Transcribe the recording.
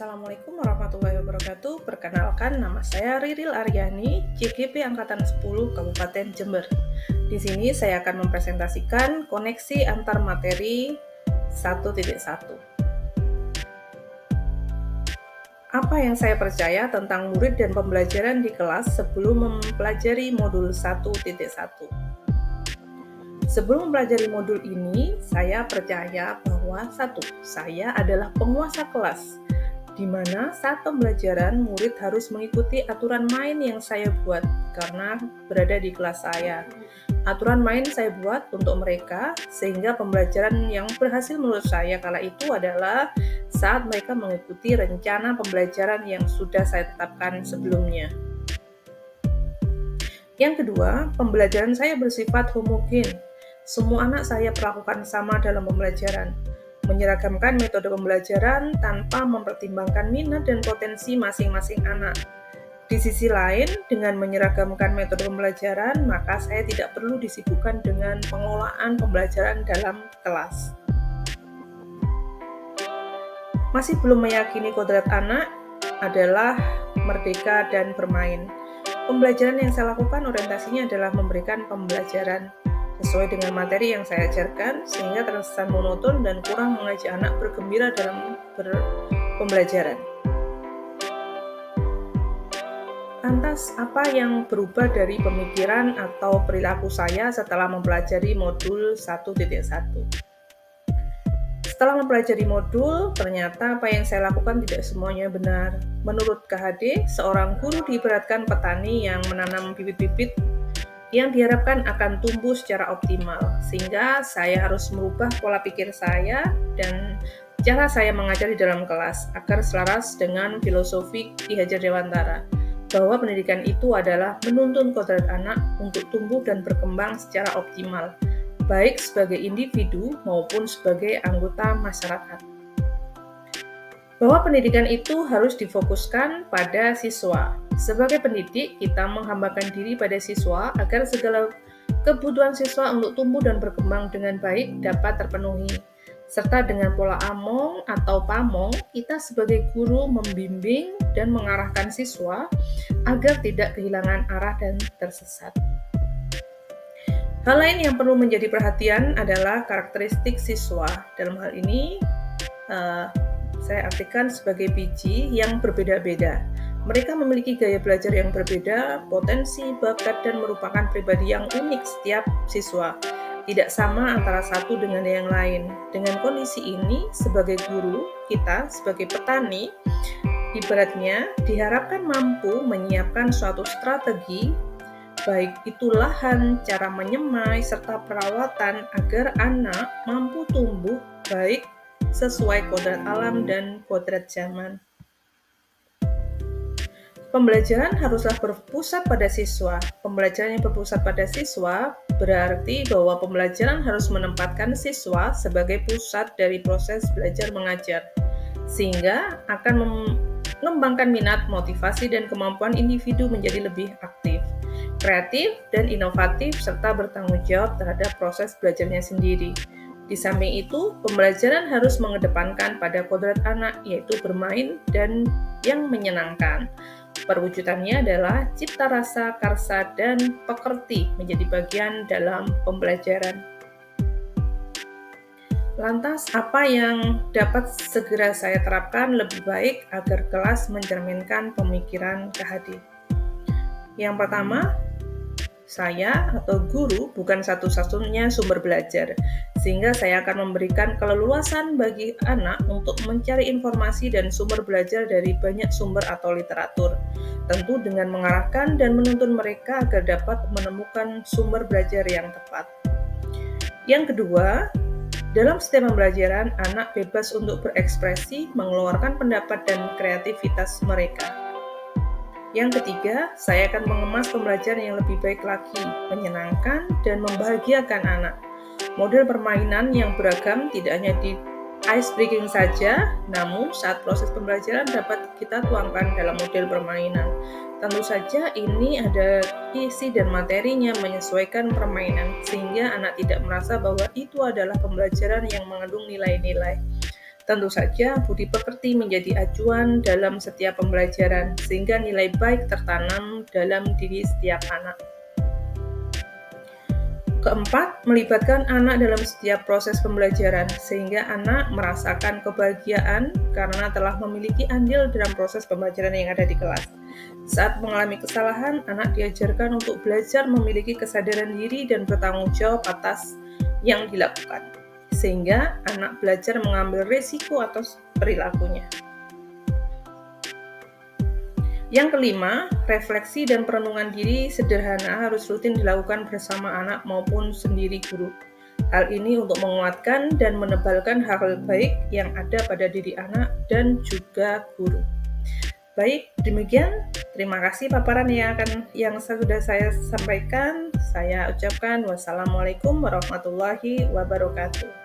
Assalamualaikum warahmatullahi wabarakatuh. Perkenalkan, nama saya Riril Aryani, CGP Angkatan 10 Kabupaten Jember. Di sini saya akan mempresentasikan koneksi antar materi 1.1. Apa yang saya percaya tentang murid dan pembelajaran di kelas sebelum mempelajari modul 1.1? Sebelum mempelajari modul ini, saya percaya bahwa saya adalah penguasa kelas, di mana saat pembelajaran murid harus mengikuti aturan main yang saya buat karena berada di kelas saya. Aturan main saya buat untuk mereka sehingga pembelajaran yang berhasil menurut saya kala itu adalah saat mereka mengikuti rencana pembelajaran yang sudah saya tetapkan sebelumnya. Yang kedua, pembelajaran saya bersifat homogen. Semua anak saya perlakukan sama dalam pembelajaran. Menyeragamkan metode pembelajaran tanpa mempertimbangkan minat dan potensi masing-masing anak. Di sisi lain, dengan menyeragamkan metode pembelajaran, maka saya tidak perlu disibukkan dengan pengelolaan pembelajaran dalam kelas. Masih belum meyakini kodrat anak adalah merdeka dan bermain. Pembelajaran yang saya lakukan orientasinya adalah memberikan pembelajaran sesuai dengan materi yang saya ajarkan sehingga terkesan monoton dan kurang mengajak anak bergembira dalam pembelajaran. Lantas, apa yang berubah dari pemikiran atau perilaku saya setelah mempelajari modul 1.1? Setelah mempelajari modul, ternyata apa yang saya lakukan tidak semuanya benar. Menurut KHD, seorang guru diibaratkan petani yang menanam bibit-bibit yang diharapkan akan tumbuh secara optimal, sehingga saya harus merubah pola pikir saya dan cara saya mengajar di dalam kelas agar selaras dengan filosofi Ki Hajar Dewantara, bahwa pendidikan itu adalah menuntun kodrat anak untuk tumbuh dan berkembang secara optimal, baik sebagai individu maupun sebagai anggota masyarakat. Bahwa pendidikan itu harus difokuskan pada siswa. Sebagai pendidik, kita menghambakan diri pada siswa agar segala kebutuhan siswa untuk tumbuh dan berkembang dengan baik dapat terpenuhi. Serta dengan pola AMONG atau PAMONG, kita sebagai guru membimbing dan mengarahkan siswa agar tidak kehilangan arah dan tersesat. Hal lain yang perlu menjadi perhatian adalah karakteristik siswa. Dalam hal ini, saya artikan sebagai biji yang berbeda-beda. Mereka memiliki gaya belajar yang berbeda, potensi, bakat, dan merupakan pribadi yang unik setiap siswa. Tidak sama antara satu dengan yang lain. Dengan kondisi ini, sebagai guru, kita sebagai petani, ibaratnya diharapkan mampu menyiapkan suatu strategi, baik itu lahan, cara menyemai, serta perawatan agar anak mampu tumbuh baik sesuai kodrat alam dan kodrat zaman. Pembelajaran haruslah berpusat pada siswa. Pembelajaran yang berpusat pada siswa berarti bahwa pembelajaran harus menempatkan siswa sebagai pusat dari proses belajar mengajar, sehingga akan mengembangkan minat, motivasi, dan kemampuan individu menjadi lebih aktif, kreatif, dan inovatif, serta bertanggung jawab terhadap proses belajarnya sendiri. Di samping itu, pembelajaran harus mengedepankan pada kodrat anak, yaitu bermain dan yang menyenangkan. Perwujudannya adalah cipta rasa, karsa, dan pekerti menjadi bagian dalam pembelajaran. Lantas, apa yang dapat segera saya terapkan lebih baik agar kelas mencerminkan pemikiran KHD? Yang pertama, saya atau guru bukan satu-satunya sumber belajar, sehingga saya akan memberikan keleluasan bagi anak untuk mencari informasi dan sumber belajar dari banyak sumber atau literatur, tentu dengan mengarahkan dan menuntun mereka agar dapat menemukan sumber belajar yang tepat. Yang kedua, dalam setiap pembelajaran, anak bebas untuk berekspresi, mengeluarkan pendapat dan kreativitas mereka. Yang ketiga, saya akan mengemas pembelajaran yang lebih baik lagi, menyenangkan dan membahagiakan anak. Model permainan yang beragam tidak hanya di ice breaking saja, namun saat proses pembelajaran dapat kita tuangkan dalam model permainan. Tentu saja ini ada isi dan materinya menyesuaikan permainan, sehingga anak tidak merasa bahwa itu adalah pembelajaran yang mengandung nilai-nilai. Tentu saja budi pekerti menjadi acuan dalam setiap pembelajaran, sehingga nilai baik tertanam dalam diri setiap anak. Keempat, melibatkan anak dalam setiap proses pembelajaran, sehingga anak merasakan kebahagiaan karena telah memiliki andil dalam proses pembelajaran yang ada di kelas. Saat mengalami kesalahan, anak diajarkan untuk belajar memiliki kesadaran diri dan bertanggung jawab atas yang dilakukan, sehingga anak belajar mengambil risiko atas perilakunya. Yang kelima, refleksi dan perenungan diri sederhana harus rutin dilakukan bersama anak maupun sendiri guru. Hal ini untuk menguatkan dan menebalkan hal-hal baik yang ada pada diri anak dan juga guru. Baik, demikian. Terima kasih paparan yang sudah saya sampaikan. Saya ucapkan wassalamualaikum warahmatullahi wabarakatuh.